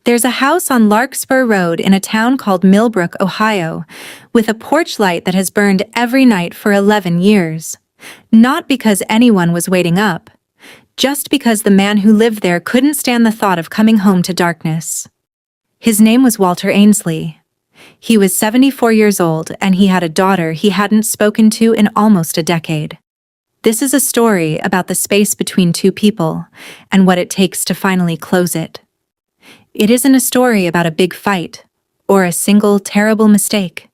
There's a house on Larkspur Road in a town called Millbrook, Ohio, with a porch light that has burned every night for 11 years. Not because anyone was waiting up, just because the man who lived there couldn't stand the thought of coming home to darkness. His name was Walter Ainsley. He was 74 years old and he had a daughter he hadn't spoken to in almost a decade. This is a story about the space between two people and what it takes to finally close it. It isn't a story about a big fight or a single terrible mistake.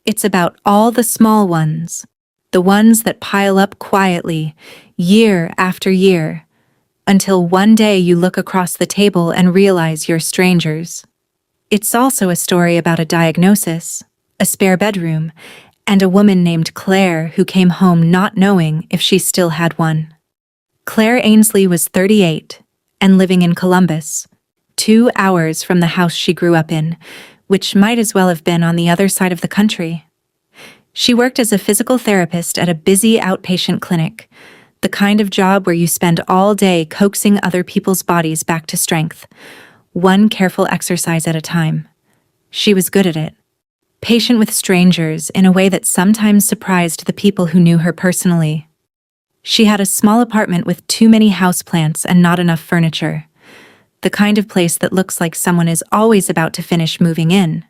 It's about all the small ones, the ones that pile up quietly, year after year, until one day you look across the table and realize you're strangers. It's also a story about a diagnosis, a spare bedroom, and a woman named Claire who came home not knowing if she still had one. Claire Ainsley was 38 and living in Columbus, 2 hours from the house she grew up in, which might as well have been on the other side of the country. She worked as a physical therapist at a busy outpatient clinic, the kind of job where you spend all day coaxing other people's bodies back to strength, one careful exercise at a time. She was good at it, patient with strangers in a way that sometimes surprised the people who knew her personally. She had a small apartment with too many houseplants and not enough furniture, the kind of place that looks like someone is always about to finish moving in.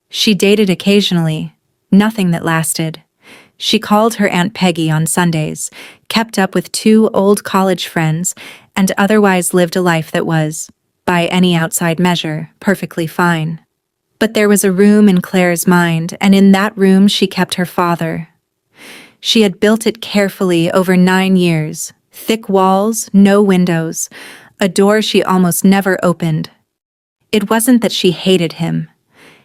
She dated occasionally, nothing that lasted. She called her Aunt Peggy on Sundays, kept up with 2 old college friends, and otherwise lived a life that was, by any outside measure, perfectly fine. But there was a room in Claire's mind, and in that room she kept her father. She had built it carefully over 9 years, thick walls, no windows, a door she almost never opened. It wasn't that she hated him.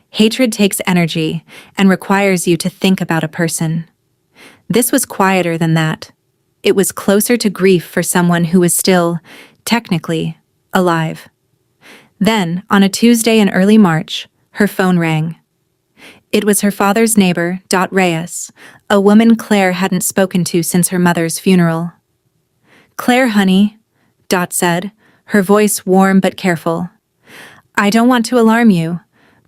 Hatred takes energy and requires you to think about a person. This was quieter than that. It was closer to grief for someone who was still, technically, alive. Then, on a Tuesday in early March, her phone rang. It was her father's neighbor, Dot Reyes, a woman Claire hadn't spoken to since her mother's funeral. "Claire, honey," Dot said, her voice warm but careful. "I don't want to alarm you,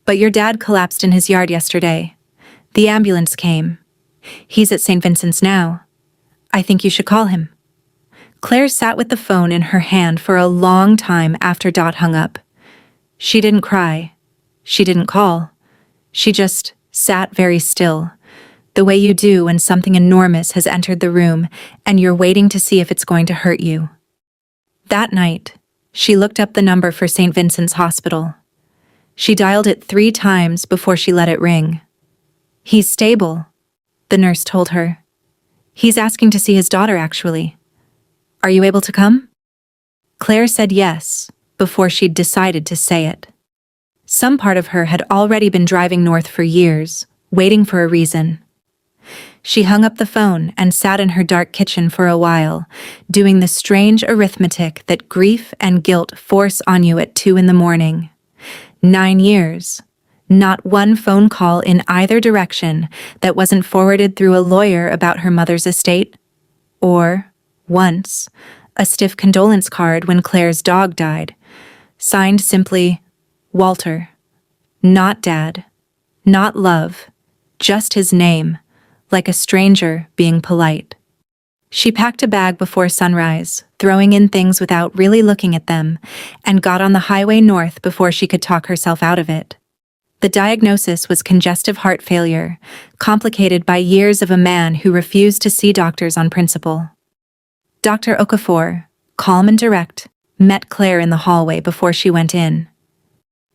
but your dad collapsed in his yard yesterday. The ambulance came. He's at St. Vincent's now. I think you should call him." Claire sat with the phone in her hand for a long time after Dot hung up. She didn't cry. She didn't call. She just sat very still, the way you do when something enormous has entered the room and you're waiting to see if it's going to hurt you. That night, she looked up the number for St. Vincent's Hospital. She dialed it 3 times before she let it ring. "He's stable," the nurse told her. "He's asking to see his daughter, actually. Are you able to come?" Claire said yes, before she'd decided to say it. Some part of her had already been driving north for years, waiting for a reason. She hung up the phone and sat in her dark kitchen for a while, doing the strange arithmetic that grief and guilt force on you at 2 in the morning. 9 years. Not one phone call in either direction that wasn't forwarded through a lawyer about her mother's estate. Or, once, a stiff condolence card when Claire's dog died, signed simply, Walter. Not Dad. Not love. Just his name, like a stranger being polite. She packed a bag before sunrise, throwing in things without really looking at them, and got on the highway north before she could talk herself out of it. The diagnosis was congestive heart failure, complicated by years of a man who refused to see doctors on principle. Dr. Okafor, calm and direct, met Claire in the hallway before she went in.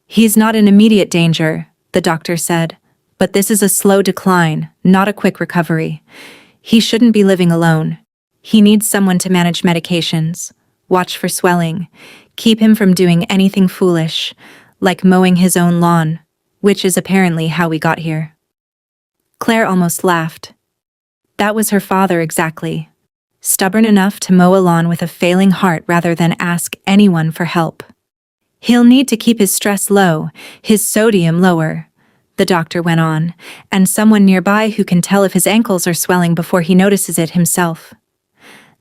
"He's not in immediate danger," the doctor said, "but this is a slow decline, not a quick recovery. He shouldn't be living alone. He needs someone to manage medications, watch for swelling, keep him from doing anything foolish, like mowing his own lawn, which is apparently how we got here." Claire almost laughed. That was her father exactly. Stubborn enough to mow a lawn with a failing heart rather than ask anyone for help. "He'll need to keep his stress low, his sodium lower," the doctor went on, "and someone nearby who can tell if his ankles are swelling before he notices it himself.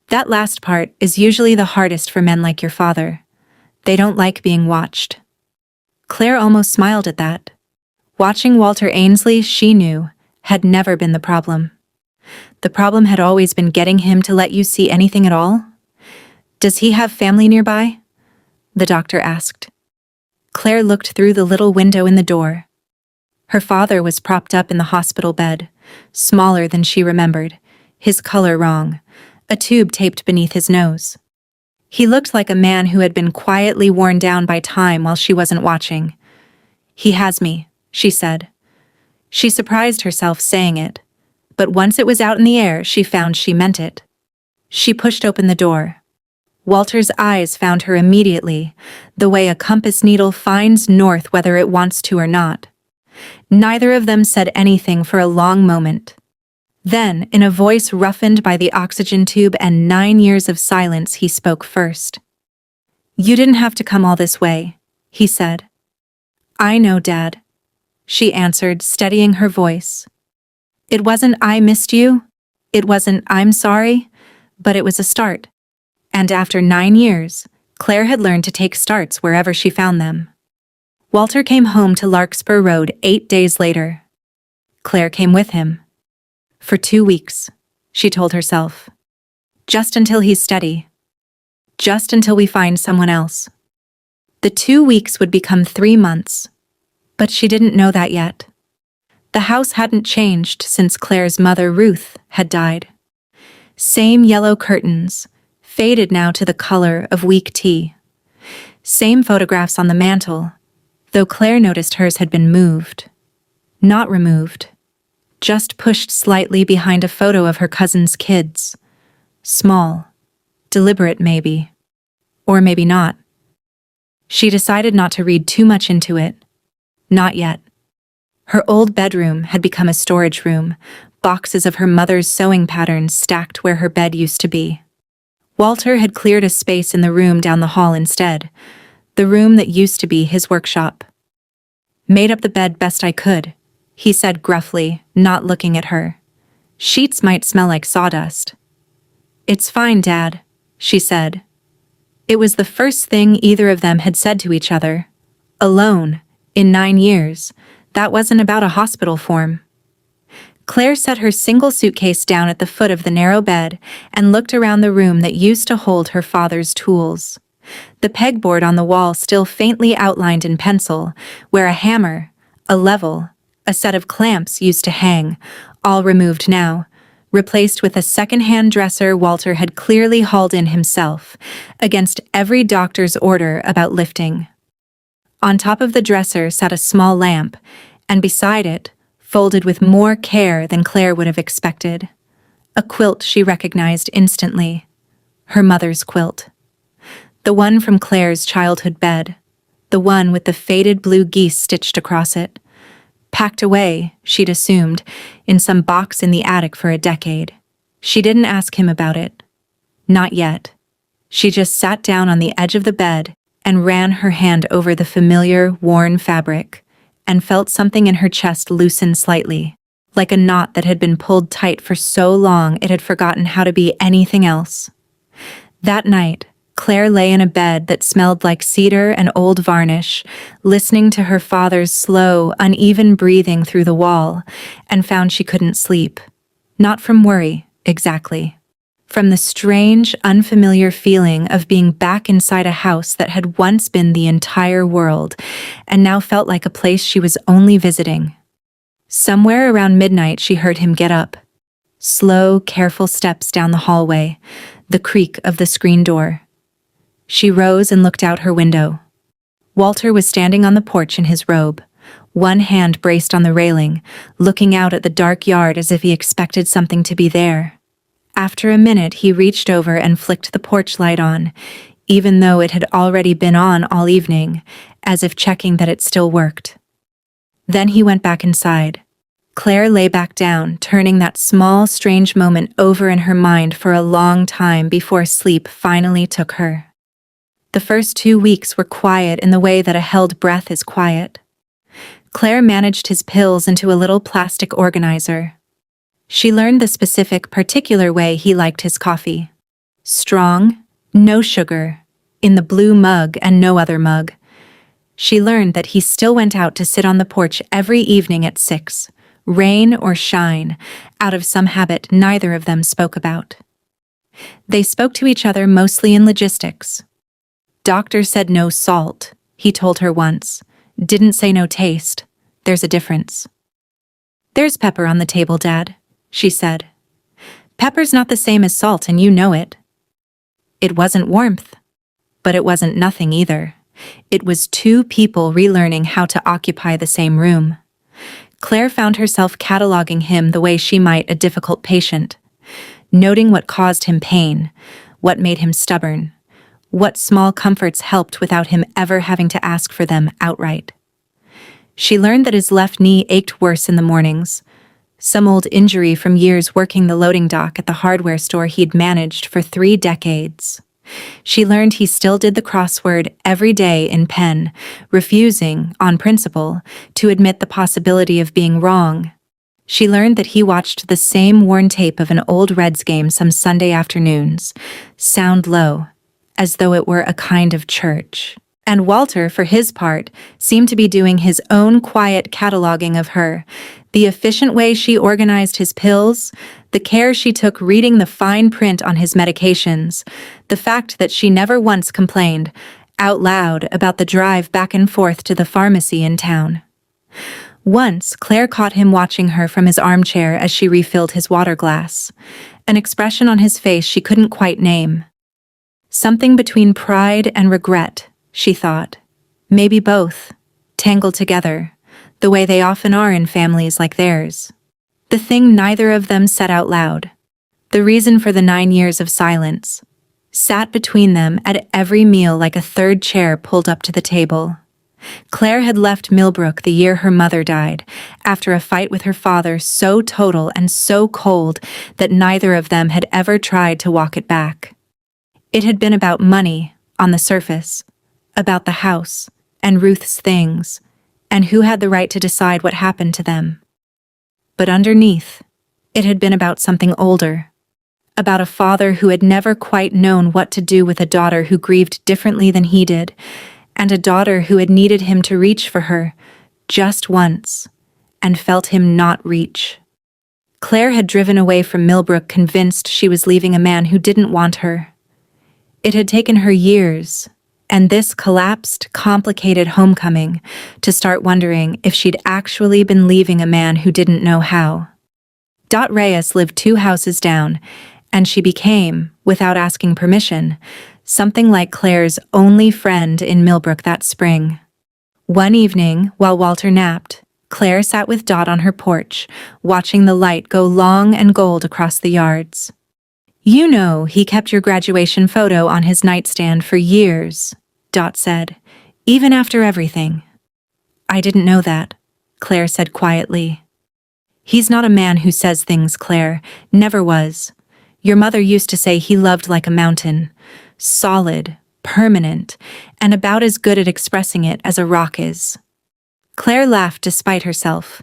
That last part is usually the hardest for men like your father. They don't like being watched." Claire almost smiled at that. Watching Walter Ainsley, she knew, had never been the problem. The problem had always been getting him to let you see anything at all. "Does he have family nearby?" the doctor asked. Claire looked through the little window in the door. Her father was propped up in the hospital bed, smaller than she remembered, his color wrong, a tube taped beneath his nose. He looked like a man who had been quietly worn down by time while she wasn't watching. "He has me," she said. She surprised herself saying it, but once it was out in the air, she found she meant it. She pushed open the door. Walter's eyes found her immediately, the way a compass needle finds north whether it wants to or not. Neither of them said anything for a long moment. Then, in a voice roughened by the oxygen tube and 9 years of silence, he spoke first. "You didn't have to come all this way," he said. "I know, Dad," she answered, steadying her voice. "It wasn't 'I missed you,' it wasn't 'I'm sorry,' but it was a start." And after 9 years, Claire had learned to take starts wherever she found them. Walter came home to Larkspur Road 8 days later. Claire came with him. For 2 weeks, she told herself. Just until he's steady. Just until we find someone else. The 2 weeks would become 3 months, but she didn't know that yet. The house hadn't changed since Claire's mother, Ruth, had died. Same yellow curtains, faded now to the color of weak tea. Same photographs on the mantel, though Claire noticed hers had been moved. Not removed. Just pushed slightly behind a photo of her cousin's kids. Small. Deliberate, maybe. Or maybe not. She decided not to read too much into it. Not yet. Her old bedroom had become a storage room, boxes of her mother's sewing patterns stacked where her bed used to be. Walter had cleared a space in the room down the hall instead, the room that used to be his workshop. "Made up the bed best I could," he said gruffly, not looking at her. "Sheets might smell like sawdust." "It's fine, Dad," she said. It was the first thing either of them had said to each other. Alone, in 9 years, that wasn't about a hospital form. Claire set her single suitcase down at the foot of the narrow bed and looked around the room that used to hold her father's tools. The pegboard on the wall still faintly outlined in pencil, where a hammer, a level, a set of clamps used to hang, all removed now, replaced with a second-hand dresser Walter had clearly hauled in himself, against every doctor's order about lifting. On top of the dresser sat a small lamp, and beside it, folded with more care than Claire would have expected, a quilt she recognized instantly, her mother's quilt. The one from Claire's childhood bed, the one with the faded blue geese stitched across it, packed away, she'd assumed, in some box in the attic for a decade. She didn't ask him about it. Not yet. She just sat down on the edge of the bed and ran her hand over the familiar, worn fabric, and felt something in her chest loosen slightly, like a knot that had been pulled tight for so long it had forgotten how to be anything else. That night, Claire lay in a bed that smelled like cedar and old varnish, listening to her father's slow, uneven breathing through the wall, and found she couldn't sleep. Not from worry, exactly. From the strange, unfamiliar feeling of being back inside a house that had once been the entire world, and now felt like a place she was only visiting. Somewhere around midnight she heard him get up. Slow, careful steps down the hallway, the creak of the screen door. She rose and looked out her window. Walter was standing on the porch in his robe, one hand braced on the railing, looking out at the dark yard as if he expected something to be there. After a minute, he reached over and flicked the porch light on, even though it had already been on all evening, as if checking that it still worked. Then he went back inside. Claire lay back down, turning that small, strange moment over in her mind for a long time before sleep finally took her. The first 2 weeks were quiet in the way that a held breath is quiet. Claire managed his pills into a little plastic organizer. She learned the specific, particular way he liked his coffee. Strong, no sugar, in the blue mug and no other mug. She learned that he still went out to sit on the porch every evening at 6, rain or shine, out of some habit neither of them spoke about. They spoke to each other mostly in logistics. "Doctor said no salt," he told her once. "Didn't say no taste. There's a difference." "There's pepper on the table, Dad," she said. "Pepper's not the same as salt, and you know it." It wasn't warmth, but it wasn't nothing either. It was two people relearning how to occupy the same room. Claire found herself cataloging him the way she might a difficult patient, noting what caused him pain, what made him stubborn, what small comforts helped without him ever having to ask for them outright. She learned that his left knee ached worse in the mornings, some old injury from years working the loading dock at the hardware store he'd managed for 3 decades. She learned he still did the crossword every day in pen, refusing, on principle, to admit the possibility of being wrong. She learned that he watched the same worn tape of an old Reds game some Sunday afternoons, sound low, as though it were a kind of church. And Walter, for his part, seemed to be doing his own quiet cataloging of her, the efficient way she organized his pills, the care she took reading the fine print on his medications, the fact that she never once complained, out loud, about the drive back and forth to the pharmacy in town. Once, Claire caught him watching her from his armchair as she refilled his water glass, an expression on his face she couldn't quite name. Something between pride and regret, she thought. Maybe both, tangled together, the way they often are in families like theirs. The thing neither of them said out loud, the reason for the 9 years of silence, sat between them at every meal like a third chair pulled up to the table. Claire had left Millbrook the year her mother died, after a fight with her father so total and so cold that neither of them had ever tried to walk it back. It had been about money, on the surface, about the house, and Ruth's things, and who had the right to decide what happened to them. But underneath, it had been about something older, about a father who had never quite known what to do with a daughter who grieved differently than he did, and a daughter who had needed him to reach for her, just once, and felt him not reach. Claire had driven away from Millbrook convinced she was leaving a man who didn't want her. It had taken her years, and this collapsed, complicated homecoming, to start wondering if she'd actually been leaving a man who didn't know how. Reyes lived 2 houses down, and she became, without asking permission, something like Claire's only friend in Millbrook that spring. One evening, while Walter napped, Claire sat with Dot on her porch, watching the light go long and gold across the yards. "You know, he kept your graduation photo on his nightstand for years," Dot said, "even after everything." "I didn't know that," Claire said quietly. "He's not a man who says things, Claire, never was. Your mother used to say he loved like a mountain, solid, permanent, and about as good at expressing it as a rock is." Claire laughed despite herself.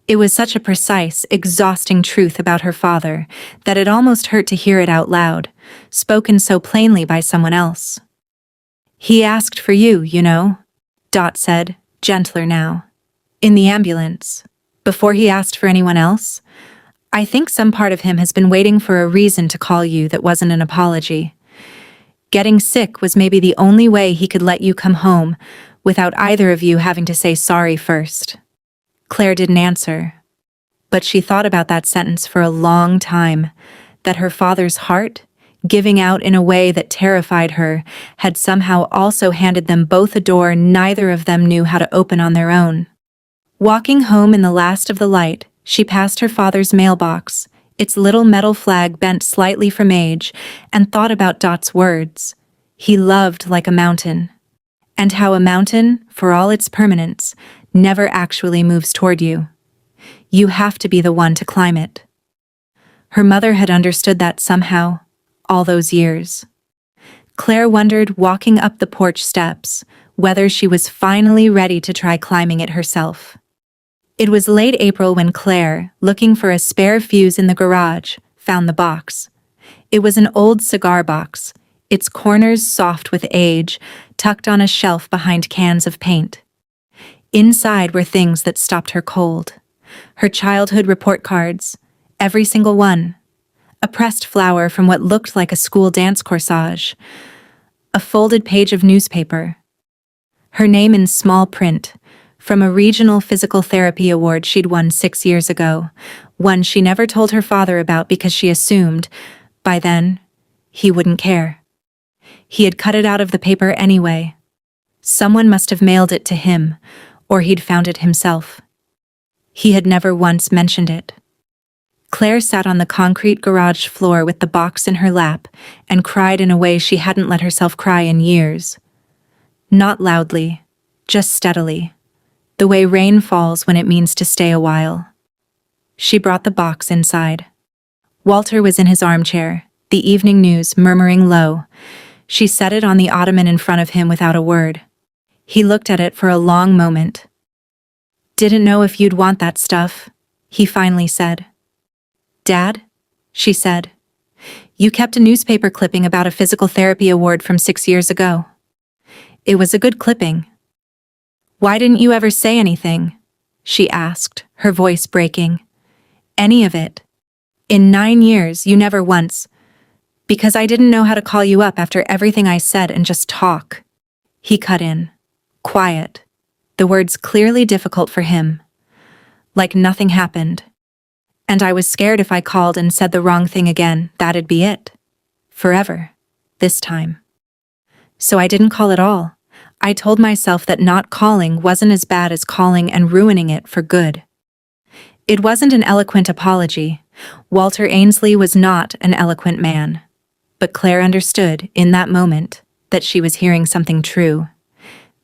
It was such a precise, exhausting truth about her father that it almost hurt to hear it out loud, spoken so plainly by someone else. "He asked for you, you know," Dot said, gentler now. "In the ambulance. Before he asked for anyone else. I think some part of him has been waiting for a reason to call you that wasn't an apology. Getting sick was maybe the only way he could let you come home without either of you having to say sorry first." Claire didn't answer, but she thought about that sentence for a long time, that her father's heart, giving out in a way that terrified her, had somehow also handed them both a door neither of them knew how to open on their own. Walking home in the last of the light, she passed her father's mailbox, its little metal flag bent slightly from age, and thought about Dot's words. He loved like a mountain. And how a mountain, for all its permanence, never actually moves toward you. You have to be the one to climb it. Her mother had understood that somehow, all those years. Claire wondered, walking up the porch steps, whether she was finally ready to try climbing it herself. It was late April when Claire, looking for a spare fuse in the garage, found the box. It was an old cigar box, its corners soft with age, tucked on a shelf behind cans of paint. Inside were things that stopped her cold. Her childhood report cards, every single one. A pressed flower from what looked like a school dance corsage. A folded page of newspaper. Her name in small print, from a regional physical therapy award she'd won 6 years ago, one she never told her father about because she assumed, by then, he wouldn't care. He had cut it out of the paper anyway. Someone must have mailed it to him, or he'd found it himself. He had never once mentioned it. Claire sat on the concrete garage floor with the box in her lap and cried in a way she hadn't let herself cry in years. Not loudly, just steadily, the way rain falls when it means to stay a while. She brought the box inside. Walter was in his armchair, the evening news murmuring low. She set it on the ottoman in front of him without a word. He looked at it for a long moment. "Didn't know if you'd want that stuff," he finally said. "Dad?" she said. "You kept a newspaper clipping about a physical therapy award from 6 years ago. It was a good clipping." "Why didn't you ever say anything?" she asked, her voice breaking. "Any of it. In 9 years, you never once." "Because I didn't know how to call you up after everything I said and just talk." He cut in. Quiet. The words clearly difficult for him. Like nothing happened. "And I was scared if I called and said the wrong thing again, that'd be it. Forever. This time. So I didn't call at all. I told myself that not calling wasn't as bad as calling and ruining it for good." It wasn't an eloquent apology. Walter Ainsley was not an eloquent man. But Claire understood, in that moment, that she was hearing something true.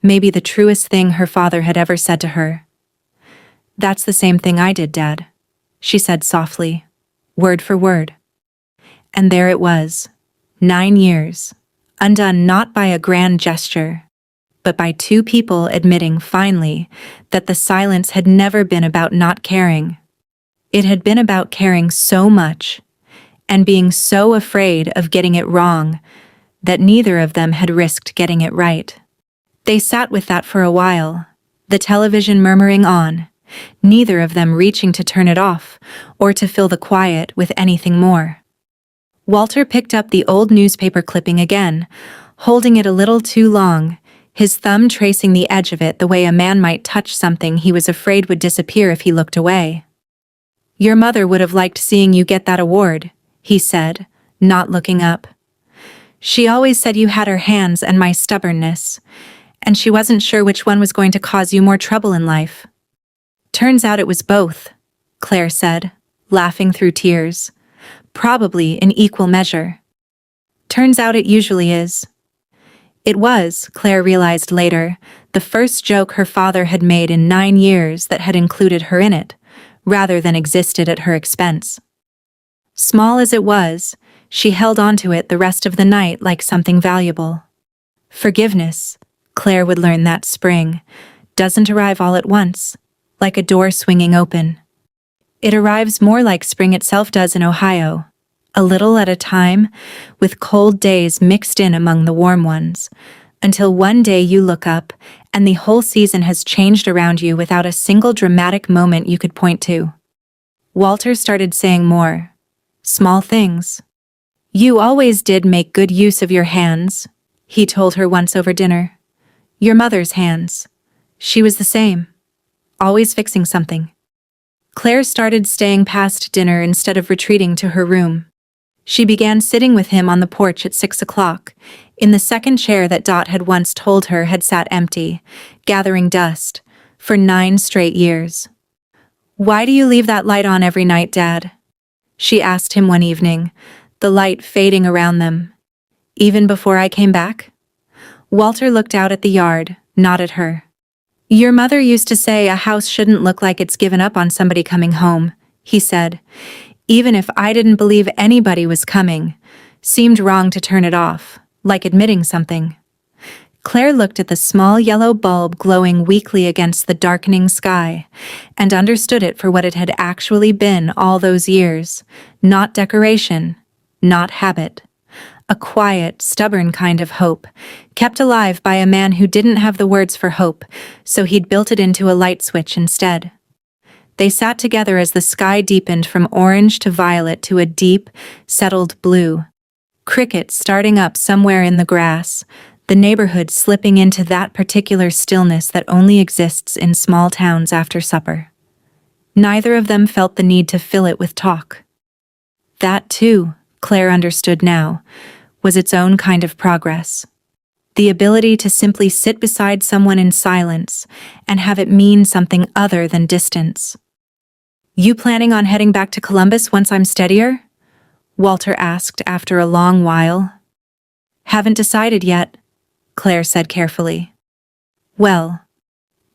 Maybe the truest thing her father had ever said to her. "That's the same thing I did, Dad," she said softly, word for word. And there it was, 9 years, undone not by a grand gesture, but by two people admitting finally that the silence had never been about not caring. It had been about caring so much, and being so afraid of getting it wrong, that neither of them had risked getting it right. They sat with that for a while, the television murmuring on, neither of them reaching to turn it off or to fill the quiet with anything more. Walter picked up the old newspaper clipping again, holding it a little too long, his thumb tracing the edge of it the way a man might touch something he was afraid would disappear if he looked away. "Your mother would have liked seeing you get that award," he said, not looking up. "She always said you had her hands and my stubbornness, and she wasn't sure which one was going to cause you more trouble in life." "Turns out it was both," Claire said, laughing through tears. "Probably in equal measure." "Turns out it usually is." It was, Claire realized later, the first joke her father had made in 9 years that had included her in it, rather than existed at her expense. Small as it was, she held onto it the rest of the night like something valuable. Forgiveness, Claire would learn that spring, doesn't arrive all at once, like a door swinging open. It arrives more like spring itself does in Ohio, a little at a time, with cold days mixed in among the warm ones, until one day you look up and the whole season has changed around you without a single dramatic moment you could point to. Walter started saying more. Small things. "You always did make good use of your hands," he told her once over dinner. "Your mother's hands. She was the same. Always fixing something." Claire started staying past dinner instead of retreating to her room. She began sitting with him on the porch at 6 o'clock, in the second chair that Dot had once told her had sat empty, gathering dust, for 9 straight years. "Why do you leave that light on every night, Dad?" she asked him one evening, the light fading around them. "Even before I came back?" Walter looked out at the yard, not at her. "Your mother used to say a house shouldn't look like it's given up on somebody coming home," he said. "Even if I didn't believe anybody was coming, seemed wrong to turn it off, like admitting something." Claire looked at the small yellow bulb glowing weakly against the darkening sky, and understood it for what it had actually been all those years, not decoration, not habit. a quiet, stubborn kind of hope, kept alive by a man who didn't have the words for hope, so he'd built it into a light switch instead. They sat together as the sky deepened from orange to violet to a deep, settled blue. Crickets starting up somewhere in the grass, the neighborhood slipping into that particular stillness that only exists in small towns after supper. Neither of them felt the need to fill it with talk. That, too, Claire understood now, was its own kind of progress. The ability to simply sit beside someone in silence and have it mean something other than distance. "You planning on heading back to Columbus once I'm steadier?" Walter asked after a long while. "Haven't decided yet," Claire said carefully. "Well,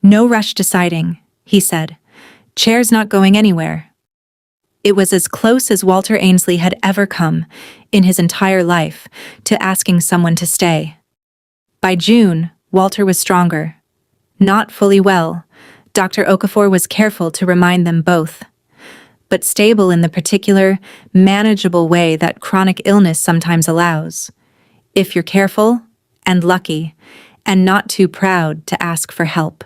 no rush deciding," he said. "Chair's not going anywhere." It was as close as Walter Ainsley had ever come, in his entire life, to asking someone to stay. By June, Walter was stronger. Not fully well, Dr. Okafor was careful to remind them both. But stable in the particular, manageable way that chronic illness sometimes allows. If you're careful, and lucky, and not too proud to ask for help.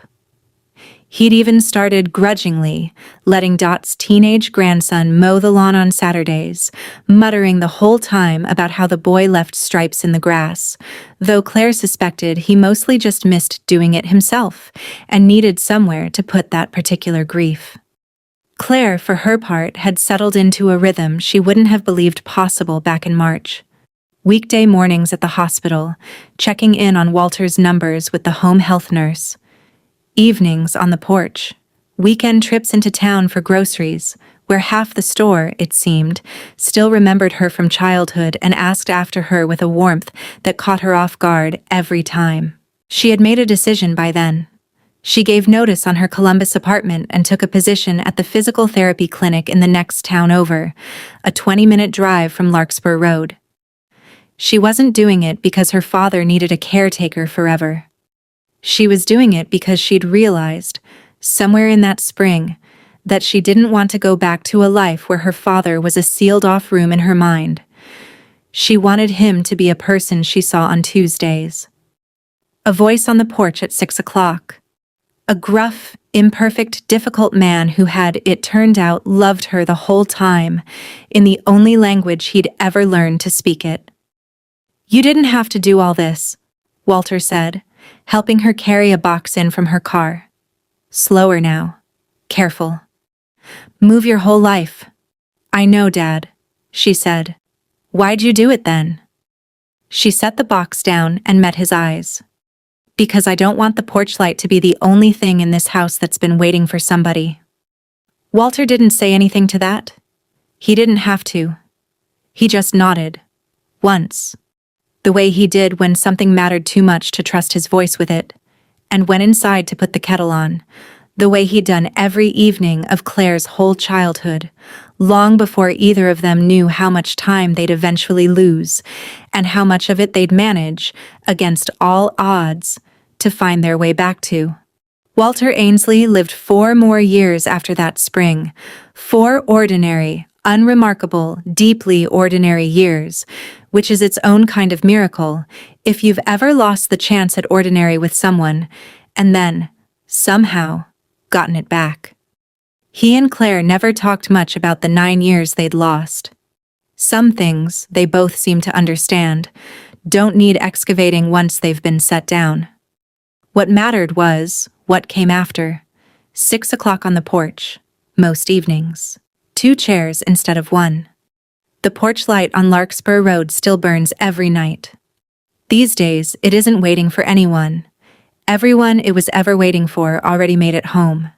He'd even started grudgingly letting Dot's teenage grandson mow the lawn on Saturdays, muttering the whole time about how the boy left stripes in the grass, though Claire suspected he mostly just missed doing it himself and needed somewhere to put that particular grief. Claire, for her part, had settled into a rhythm she wouldn't have believed possible back in March. Weekday mornings at the hospital, checking in on Walter's numbers with the home health nurse. Evenings on the porch, weekend trips into town for groceries, where half the store, it seemed, still remembered her from childhood and asked after her with a warmth that caught her off guard every time. She had made a decision by then. She gave notice on her Columbus apartment and took a position at the physical therapy clinic in the next town over, a 20-minute drive from Larkspur Road. She wasn't doing it because her father needed a caretaker forever. She was doing it because she'd realized, somewhere in that spring, that she didn't want to go back to a life where her father was a sealed-off room in her mind. She wanted him to be a person she saw on Tuesdays. A voice on the porch at 6 o'clock. A gruff, imperfect, difficult man who had, it turned out, loved her the whole time, in the only language he'd ever learned to speak it. "You didn't have to do all this," Walter said, helping her carry a box in from her car. "Slower now. Careful. Move your whole life." "I know, Dad," she said. "Why'd you do it then?" She set the box down and met his eyes. "Because I don't want the porch light to be the only thing in this house that's been waiting for somebody." Walter didn't say anything to that. He didn't have to. He just nodded. Once. The way he did when something mattered too much to trust his voice with it, and went inside to put the kettle on, the way he'd done every evening of Claire's whole childhood, long before either of them knew how much time they'd eventually lose, and how much of it they'd manage, against all odds, to find their way back to. Walter Ainsley lived 4 more years after that spring, 4 ordinary, unremarkable, deeply ordinary years, which is its own kind of miracle if you've ever lost the chance at ordinary with someone, and then, somehow, gotten it back. He and Claire never talked much about the 9 years they'd lost. Some things, they both seemed to understand, don't need excavating once they've been set down. What mattered was what came after. 6 o'clock on the porch, most evenings. 2 chairs instead of 1. The porch light on Larkspur Road still burns every night. These days, it isn't waiting for anyone. Everyone it was ever waiting for already made it home.